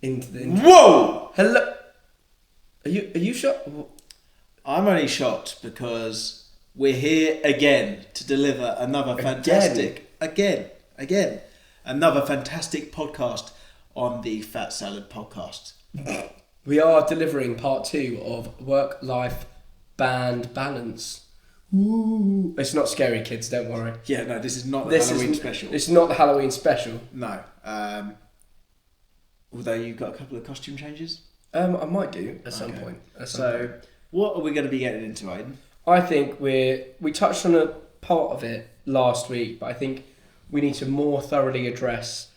into the... Whoa! Hello? Are you shocked? I'm only shocked because we're here again to deliver another fantastic... Again. Another fantastic podcast on the Fat Salad Podcast. We are delivering part 2 of work-life band balance. Ooh. It's not scary, kids, don't worry. Yeah, no, this is not the Halloween special. It's not the Halloween special. No. Although you've got a couple of costume changes. I might do at some point. What are we going to be getting into, Aydan? I think we touched on a part of it last week, but I think we need to more thoroughly address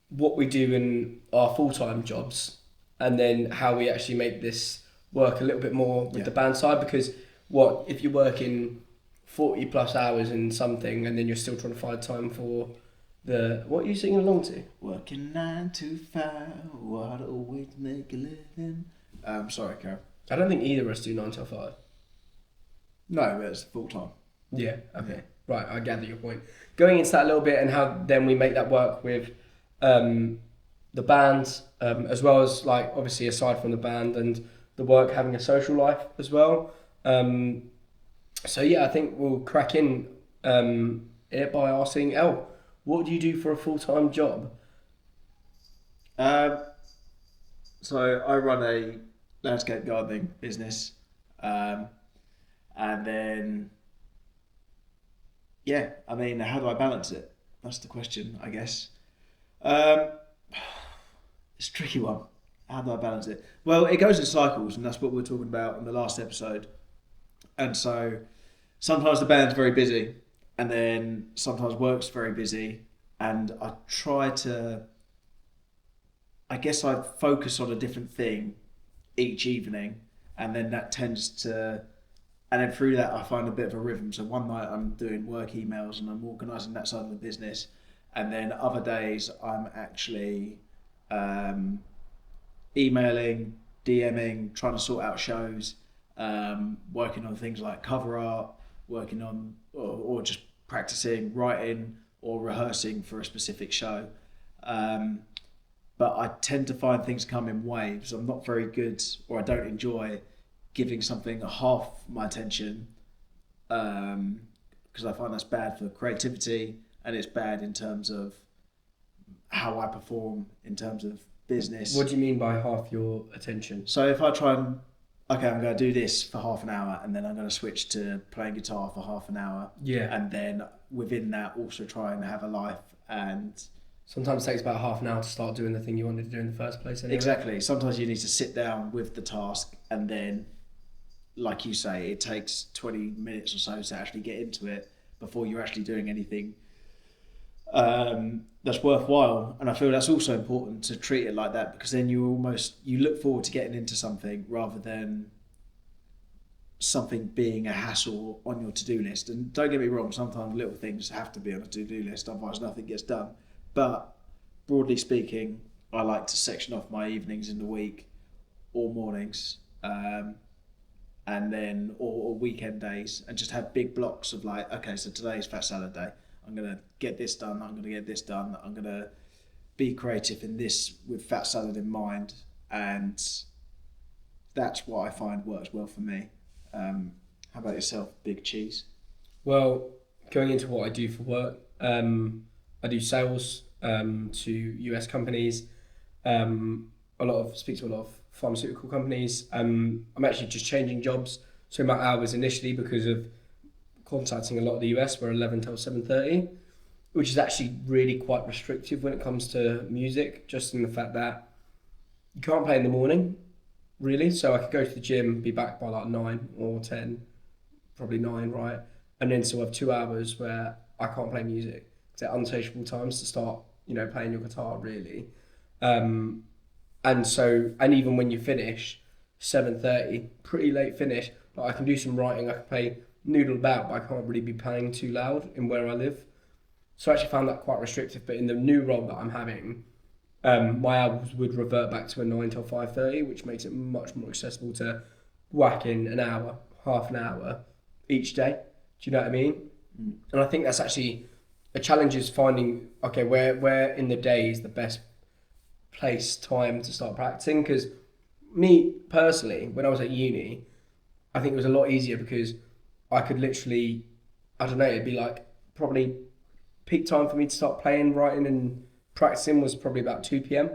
what we do in our full-time jobs and then how we actually make this work a little bit more with the band side, because if you're working 40 plus hours in something and then you're still trying to find time for what are you singing along to? Working 9 to 5, what a way to make a living. Sorry, Carol. I don't think either of us do 9 till 5. No, but it's full time. Yeah, okay. Right, I gather your point. Going into that a little bit and how then we make that work with the bands, as well as, like, obviously aside from the band and the work, having a social life as well. So yeah, I think we'll crack in it by asking Elle, what do you do for a full-time job? So I run a landscape gardening business, and then how do I balance it? That's the question, I guess. It's a tricky one. How do I balance it? Well, it goes in cycles, and that's what we were talking about in the last episode. And so sometimes the band's very busy, and then sometimes work's very busy, and I focus on a different thing each evening, and then that tends to, and then through that I find a bit of a rhythm. So one night I'm doing work emails and I'm organising that side of the business, and then other days I'm actually emailing, DMing, trying to sort out shows, working on things like cover art, working on or just practicing, writing or rehearsing for a specific show. But I tend to find things come in waves. I'm not very good, or I don't enjoy giving something half my attention, because I find that's bad for creativity, and it's bad in terms of how I perform in terms of business. What do you mean by half your attention? So if I try and, I'm going to do this for half an hour, and then I'm going to switch to playing guitar for half an hour. Yeah. And then within that also try and have a life, and sometimes it takes about half an hour to start doing the thing you wanted to do in the first place anyway. Exactly. Sometimes you need to sit down with the task, and then, like you say, it takes 20 minutes or so to actually get into it before you're actually doing anything that's worthwhile. And I feel that's also important to treat it like that, because then you look forward to getting into something rather than something being a hassle on your to-do list. And don't get me wrong, sometimes little things have to be on a to-do list, otherwise nothing gets done. But broadly speaking, I like to section off my evenings in the week or mornings, and then or weekend days, and just have big blocks of, like, okay, so today's Fat Salad Day. I'm going to get this done. I'm going to get this done. I'm going to be creative in this with Fat Salad in mind. And that's what I find works well for me. How about yourself, Big Cheese? Well, going into what I do for work, I do sales to US companies. Speak to a lot of pharmaceutical companies. I'm actually just changing jobs. So my hours initially, because of contacting a lot of the US, were 11 till 7:30, which is actually really quite restrictive when it comes to music, just in the fact that you can't play in the morning, really. So I could go to the gym, be back by like 9 or 10, probably 9, right? And then still have 2 hours where I can't play music. They're unsociable times to start, playing your guitar, really. And even when you finish 7:30, pretty late finish, but I can do some writing, I can play noodle about, but I can't really be playing too loud in where I live. So I actually found that quite restrictive. But in the new role that I'm having, my hours would revert back to a 9 till 5:30, which makes it much more accessible to whack in an hour, half an hour each day. Do you know what I mean? Mm. And I think that's actually a challenge, is finding, okay, where in the day is the best place, time to start practicing. Because me personally, when I was at uni, I think it was a lot easier because I could literally, I don't know, it'd be like probably peak time for me to start playing, writing, and practicing was probably about 2 p.m.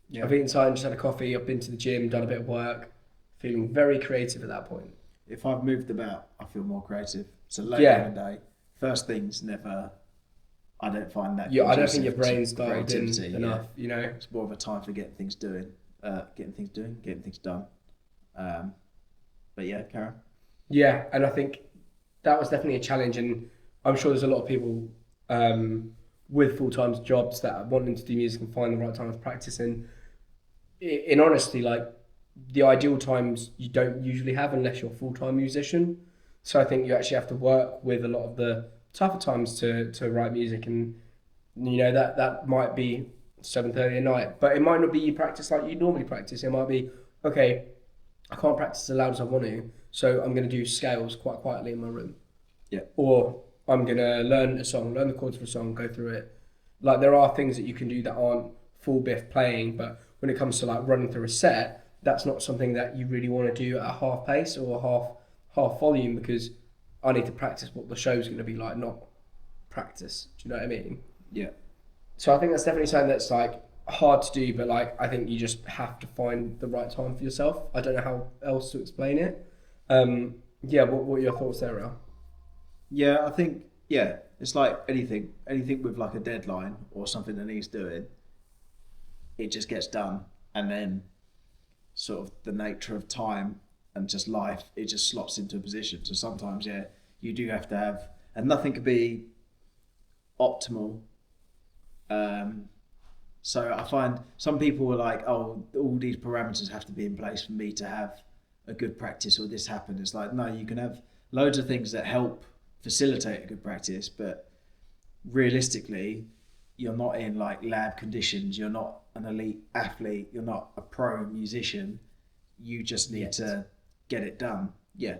Yeah. I've eaten time, just had a coffee, I've been to the gym, done a bit of work, feeling very creative at that point. If I've moved about, I feel more creative. So later Yeah. in the day, first things never. I don't find that. Yeah, I don't conducive think your to brain's dialed in creativity, enough, you know. It's more of a time for getting things done. But yeah, Karen. Yeah, and I think that was definitely a challenge, and I'm sure there's a lot of people with full-time jobs that are wanting to do music and find the right time to practice. And in honesty, like the ideal times you don't usually have unless you're a full-time musician. So I think you actually have to work with a lot of the tougher times to write music, and you know that might be 7:30 at night, but it might not be you practice like you normally practice. It might be, okay, I can't practice as loud as I want to, so I'm going to do scales quite quietly in my room. Yeah. Or I'm going to learn the chords for a song, go through it. Like there are things that you can do that aren't full biff playing, but when it comes to like running through a set, that's not something that you really want to do at a half pace or half volume, because I need to practice what the show's going to be like, not practice. Do you know what I mean? Yeah. So I think that's definitely something that's like hard to do, but like I think you just have to find the right time for yourself. I don't know how else to explain it. Yeah, what are your thoughts there, Al? Yeah, I think it's like anything with like a deadline or something that needs doing. It just gets done, and then sort of the nature of time and just life, it just slots into a position. So sometimes, you do have to have, and nothing could be optimal. So I find some people are like, oh, all these parameters have to be in place for me to have a good practice or this happen. It's like, no, you can have loads of things that help facilitate a good practice, but realistically, you're not in like lab conditions. You're not an elite athlete. You're not a pro musician. You just need to get it done. You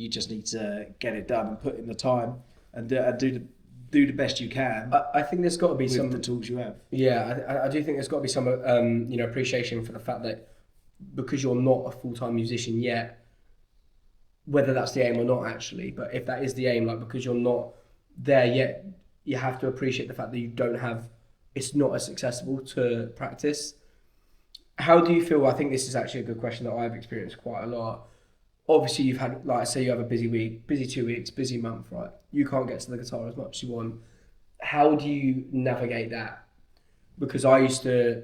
just need to get it done and put in the time and do the best you can. I think there's got to be with some the tools you have. Yeah, I do think there's got to be some appreciation for the fact that because you're not a full-time musician yet, whether that's the aim or not actually, but if that is the aim, like because you're not there yet, you have to appreciate the fact that you don't have, it's not as accessible to practice. How do you feel? I think this is actually a good question that I've experienced quite a lot. Obviously, you've had, like, say you have a busy week, busy 2 weeks, busy month, right? You can't get to the guitar as much as you want. How do you navigate that? Because I used to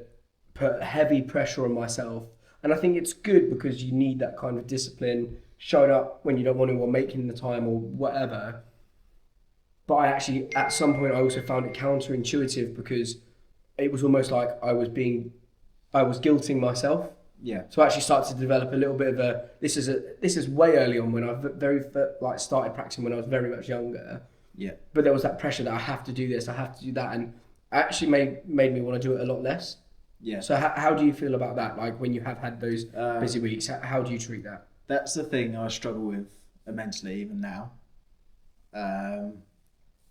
put heavy pressure on myself, and I think it's good because you need that kind of discipline, showing up when you don't want to, or making the time, or whatever. But I actually, at some point, I also found it counterintuitive because it was almost like I was guilting myself. Yeah. So I actually started to develop a little bit of a. This is way early on when I started practicing when I was very much younger. Yeah. But there was that pressure that I have to do this, I have to do that, and actually made me want to do it a lot less. Yeah. So how do you feel about that? Like when you have had those busy weeks, how do you treat that? That's the thing I struggle with immensely even now.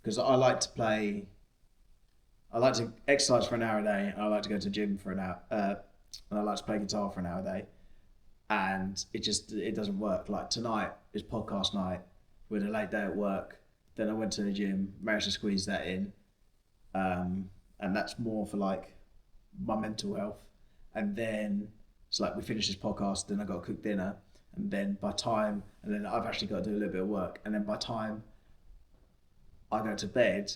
Because I like to play. I like to exercise for an hour a day, and I like to go to the gym for an hour. And I like to play guitar for an hour a day, and it doesn't work. Like tonight is podcast night. We had a late day at work. Then I went to the gym, managed to squeeze that in, and that's more for like my mental health. And then it's like we finish this podcast, then I got to cook dinner, and then I've actually got to do a little bit of work, and then by time I go to bed,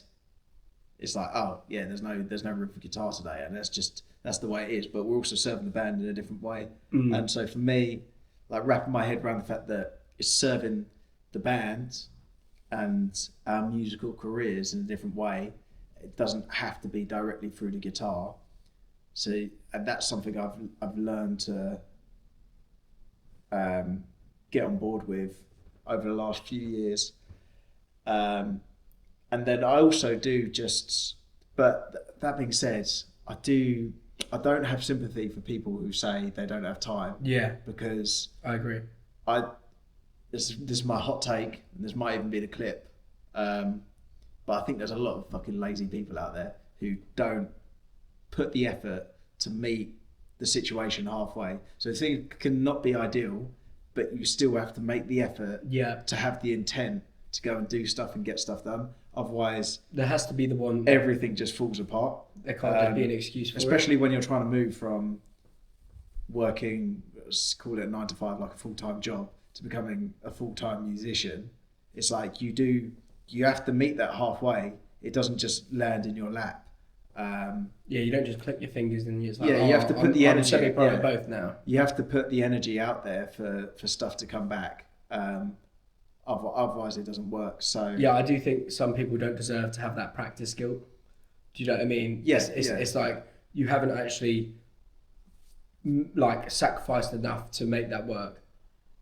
it's like, oh yeah, there's no room for guitar today, and that's the way it is. But we're also serving the band in a different way, and so for me, like wrapping my head around the fact that it's serving the band and our musical careers in a different way. It doesn't have to be directly through the guitar. So, and that's something I've learned to get on board with over the last few years. And then I also do but that being said, I don't have sympathy for people who say they don't have time. Yeah. Because I agree. This is my hot take, and this might even be the clip. But I think there's a lot of fucking lazy people out there who don't put the effort to meet the situation halfway. So things can not be ideal, but you still have to make the effort to have the intent to go and do stuff and get stuff done. Otherwise, there has to be the one. Everything just falls apart. There can't just be an excuse for especially when you're trying to move from working, call it a 9 to 5, like a full-time job, to becoming a full-time musician. It's like you have to meet that halfway. It doesn't just land in your lap. You don't just click your fingers and you're just like, you have to put the energy. I'm semi-pro at both now. You have to put the energy out there for stuff to come back. Otherwise, it doesn't work. So yeah, I do think some people don't deserve to have that practice guilt. Do you know what I mean? Yes, it's like you haven't actually like sacrificed enough to make that work.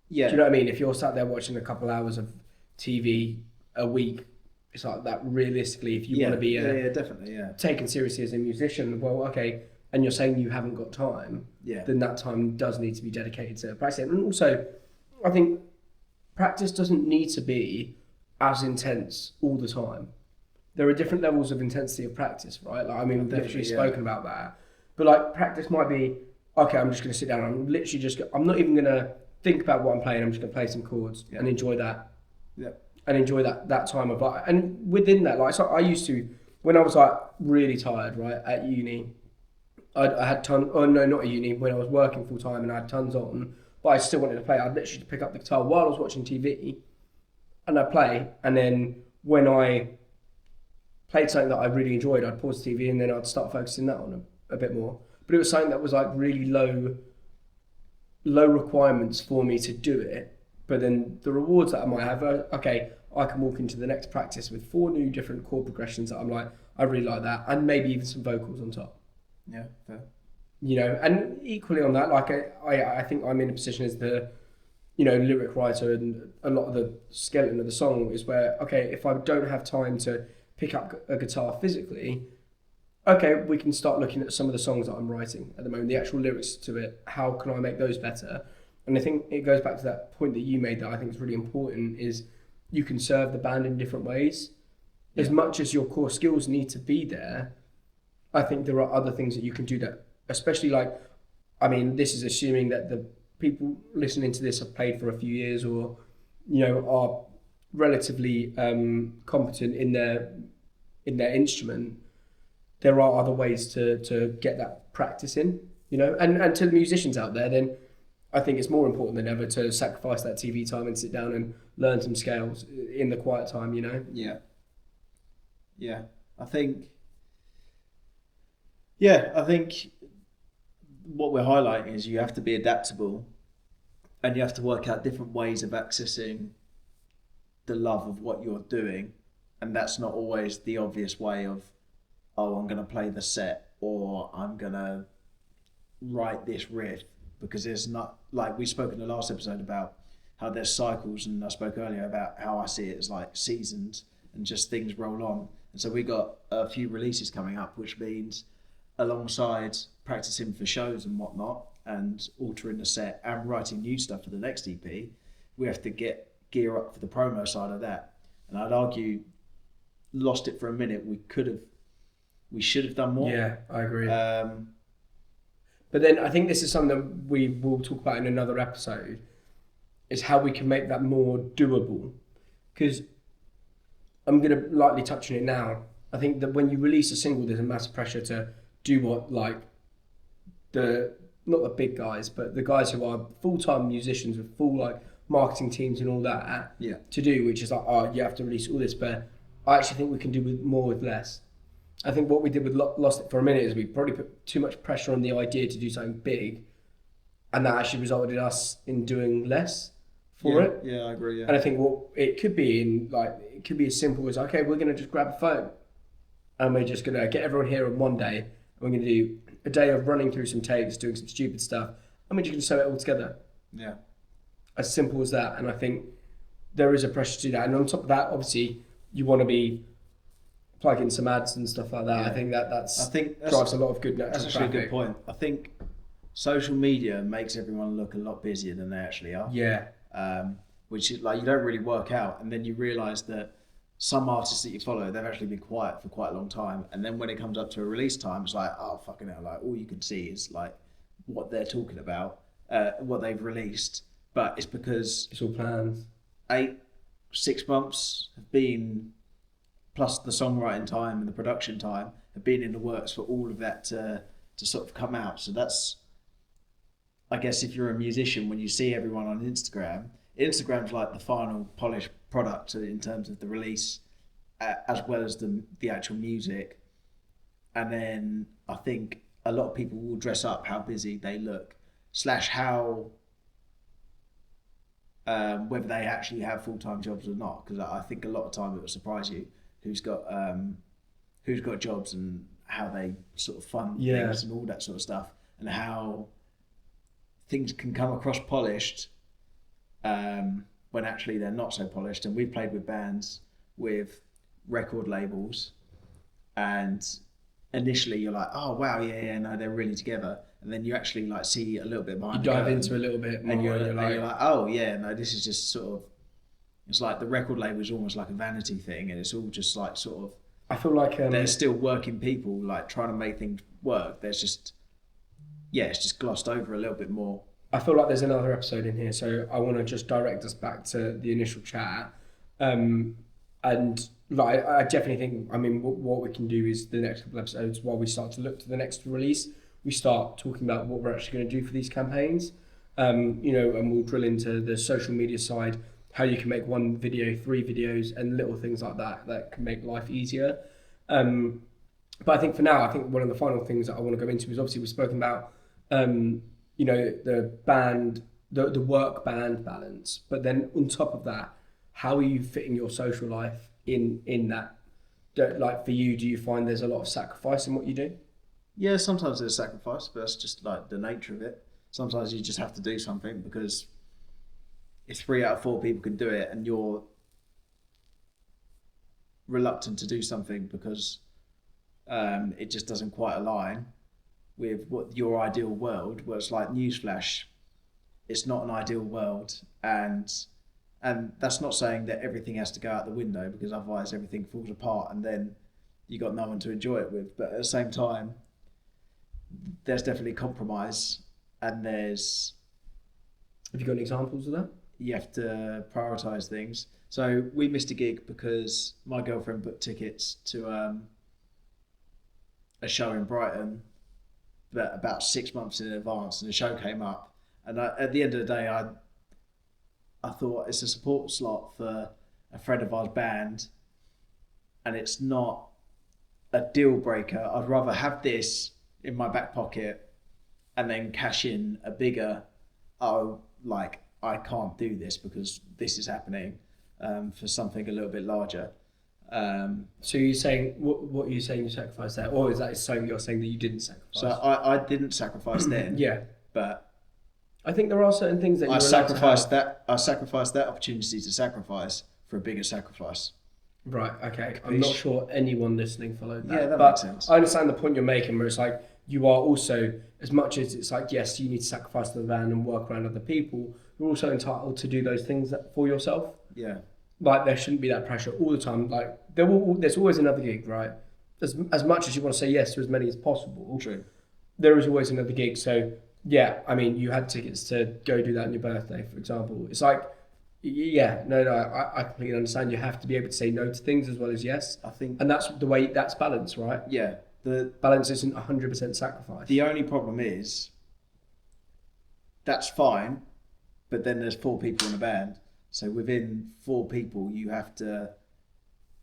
Yeah. Do you know what I mean? If you're sat there watching a couple hours of TV a week, it's like that. Realistically, if you want to be definitely taken seriously as a musician, well, okay, and you're saying you haven't got time, then that time does need to be dedicated to practicing. And also, I think practice doesn't need to be as intense all the time. There are different levels of intensity of practice, right? Like, I mean, we've literally spoken about that. But like, practice might be, okay, I'm just going to sit down. I'm not even going to think about what I'm playing. I'm just going to play some chords and enjoy that. Yeah. And enjoy that time of like, and within that, like, so I used to, when I was like really tired, right, at uni, I had tons, oh no, not at uni, when I was working full time and I had tons on, but I still wanted to play. I'd literally pick up the guitar while I was watching TV and I'd play. And then when I played something that I really enjoyed, I'd pause the TV and then I'd start focusing that on a bit more. But it was something that was like really low requirements for me to do it. But then the rewards that I might have are, okay, I can walk into the next practice with 4 new different chord progressions that I'm like, I really like that. And maybe even some vocals on top. Yeah, fair. You know, and equally on that, like I think I'm in a position as the, lyric writer, and a lot of the skeleton of the song is where, okay, if I don't have time to pick up a guitar physically, okay, we can start looking at some of the songs that I'm writing at the moment, the actual lyrics to it, how can I make those better? And I think it goes back to that point that you made that I think is really important, is you can serve the band in different ways. As much as your core skills need to be there, I think there are other things that you can do that, especially like, I mean, this is assuming that the people listening to this have played for a few years or, are relatively competent in their instrument. There are other ways to get that practice in, and to the musicians out there, then I think it's more important than ever to sacrifice that TV time and sit down and learn some scales in the quiet time, Yeah. I think what we're highlighting is you have to be adaptable and you have to work out different ways of accessing the love of what you're doing. And that's not always the obvious way of, oh, I'm going to play the set or I'm going to write this riff, because there's not, like we spoke in the last episode about how there's cycles, and I spoke earlier about how I see it as like seasons and just things roll on. And so we got a few releases coming up, which means alongside practicing for shows and whatnot and altering the set and writing new stuff for the next EP, we have to gear up for the promo side of that. And I'd argue, lost it for a minute, we should have done more. Yeah, I agree. But then I think this is something that we will talk about in another episode, is how we can make that more doable. Because I'm going to lightly touch on it now. I think that when you release a single, there's a massive pressure to do what, like, not the big guys, but the guys who are full-time musicians with full, like, marketing teams and all that to do, which is like, oh, you have to release all this. But I actually think we can do more with less. I think what we did with Lost It for a Minute is we probably put too much pressure on the idea to do something big, and that actually resulted in us in doing less for it. Yeah, I agree. Yeah. And I think what it could be as simple as, okay, we're going to just grab a phone and we're just going to get everyone here on one day, and we're going to do a day of running through some takes, doing some stupid stuff, and we're just going to sew it all together. Yeah. As simple as that. And I think there is a pressure to do that. And on top of that, obviously, you want to be plug in some ads and stuff like that. Yeah. I think that drives a lot of good natural traffic. That's actually a good point. I think social media makes everyone look a lot busier than they actually are. Yeah. Which is like, you don't really work out, and then you realise that some artists that you follow, they've actually been quiet for quite a long time, and then when it comes up to a release time, it's like, oh fucking hell, like all you can see is like what they're talking about, what they've released, but it's because It's all planned. 6 months have been, plus the songwriting time and the production time, have been in the works for all of that to sort of come out. So that's, I guess, if you're a musician, when you see everyone on Instagram's like the final polished product in terms of the release, as well as the actual music. And then I think a lot of people will dress up how busy they look, / how whether they actually have full-time jobs or not. Because I think a lot of time it will surprise you who's got jobs and how they sort of fund things and all that sort of stuff, and how things can come across polished when actually they're not so polished. And we've played with bands with record labels, and initially you're like, oh wow, yeah, no, they're really together, and then you actually like see a little bit behind. You dive into a little bit more, and you're like, oh yeah, no, this is just sort of, it's like the record label is almost like a vanity thing, and it's all just like sort of, I feel like there's still working people like trying to make things work. There's just, it's just glossed over a little bit more. I feel like there's another episode in here, so I want to just direct us back to the initial chat. And like, I definitely think, I mean, what we can do is the next couple of episodes, while we start to look to the next release, we start talking about what we're actually going to do for these campaigns. And we'll drill into the social media side, how you can make one video, 3 videos, and little things like that can make life easier. But I think for now, one of the final things that I want to go into is, obviously we've spoken about the band, the work band balance, but then on top of that, how are you fitting your social life in that? Like for you, do you find there's a lot of sacrifice in what you do? Yeah, sometimes there's sacrifice, but that's just like the nature of it. Sometimes you just have to do something, because if 3 out of 4 people can do it and you're reluctant to do something because it just doesn't quite align with what your ideal world, where it's like, newsflash, it's not an ideal world, and that's not saying that everything has to go out the window, because otherwise everything falls apart and then you got no one to enjoy it with. But at the same time, there's definitely compromise, and there's, have you got any examples of that? You have to prioritize things. So we missed a gig because my girlfriend booked tickets to a show in Brighton, but about 6 months in advance, and the show came up, and at the end of the day, I thought, it's a support slot for a friend of ours band, and it's not a deal breaker. I'd rather have this in my back pocket and then cash in a bigger, I can't do this because this is happening, for something a little bit larger. So you're saying, what are you saying you sacrificed there? Or is that something you're saying that you didn't sacrifice? So I didn't sacrifice then. Yeah. But I think there are certain things that I sacrificed that opportunity to sacrifice for a bigger sacrifice. Right, okay. I'm not sure anyone listening followed that. Yeah, that but makes sense. I understand the point you're making, where it's like, you are also, as much as it's like, yes, you need to sacrifice the van and work around other people, you're also entitled to do those things for yourself. Yeah. Like, there shouldn't be that pressure all the time. Like, there's always another gig, right? As much as you want to say yes to as many as possible, True. there is always another gig. So, yeah, I mean, you had tickets to go do that on your birthday, for example. It's like, yeah, no, I completely understand. You have to be able to say no to things as well as yes. I think, and that's the way, that's balance, right? Yeah. The balance isn't 100% sacrifice. The only problem is, that's fine, but then there's 4 people in a band. So within 4 people, you have to,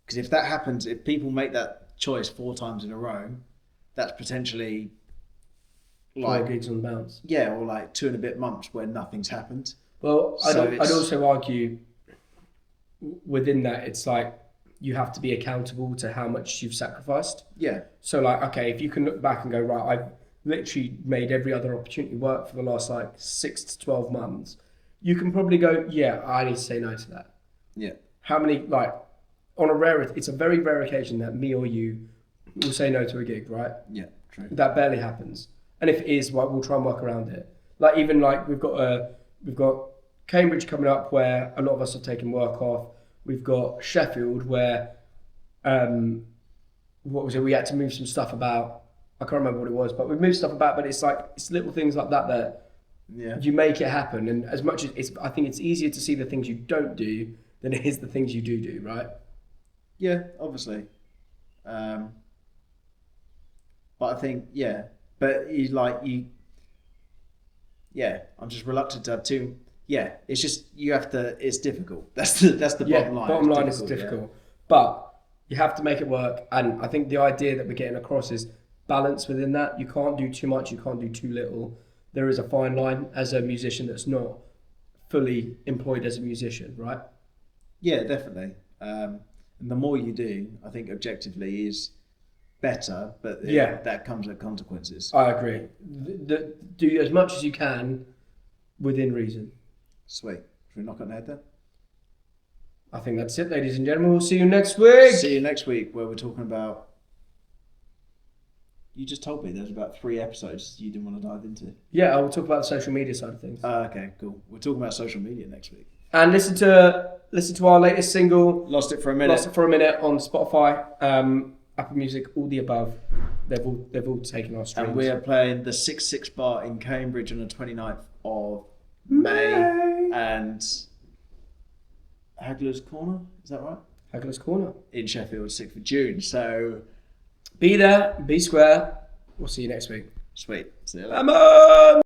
because if that happens, if people make that choice 4 times in a row, that's potentially like 4 gigs on the bounce. Yeah, or like 2 and a bit months where nothing's happened. Well, I'd also argue within that, it's like, you have to be accountable to how much you've sacrificed. Yeah. So like, okay, if you can look back and go, right, I've literally made every other opportunity work for the last like 6 to 12 months, you can probably go, yeah, I need to say no to that. Yeah. How many, like, it's a very rare occasion that me or you will say no to a gig, right? Yeah, true. That barely happens. And if it is, well, we'll try and work around it. Like, even like, we've got Cambridge coming up, where a lot of us are taking work off. We've got Sheffield, where what was it? We had to move some stuff about. I can't remember what it was, but we moved stuff about. But it's like it's little things like that that you make it happen. And as much as I think it's easier to see the things you don't do than it is the things you do, right? Yeah, obviously. But I think I'm just reluctant to have too. Yeah, it's just you have to. It's difficult. That's the bottom line. Bottom line is difficult, but you have to make it work. And I think the idea that we're getting across is balance within that. You can't do too much. You can't do too little. There is a fine line as a musician that's not fully employed as a musician, right? Yeah, definitely. And the more you do, I think objectively is better, but that comes with consequences. I agree. Do as much as you can within reason. Sweet. Should we knock on the head then? I think that's it, ladies and gentlemen. We'll see you next week. See you next week, where we're talking about. You just told me there's about 3 episodes you didn't want to dive into. Yeah, I will talk about the social media side of things. Okay, cool. We're talking about social media next week. And listen to our latest single. Lost It for a Minute. Lost It for a Minute on Spotify, Apple Music, all the above. They've all taken our streams. And we are playing the 6-6 bar in Cambridge on the 29th of May. And Hagler's Corner, is that right? Hagler's Corner. In Sheffield, 6th of June. So be there, be square. We'll see you next week. Sweet. See you later. Come on!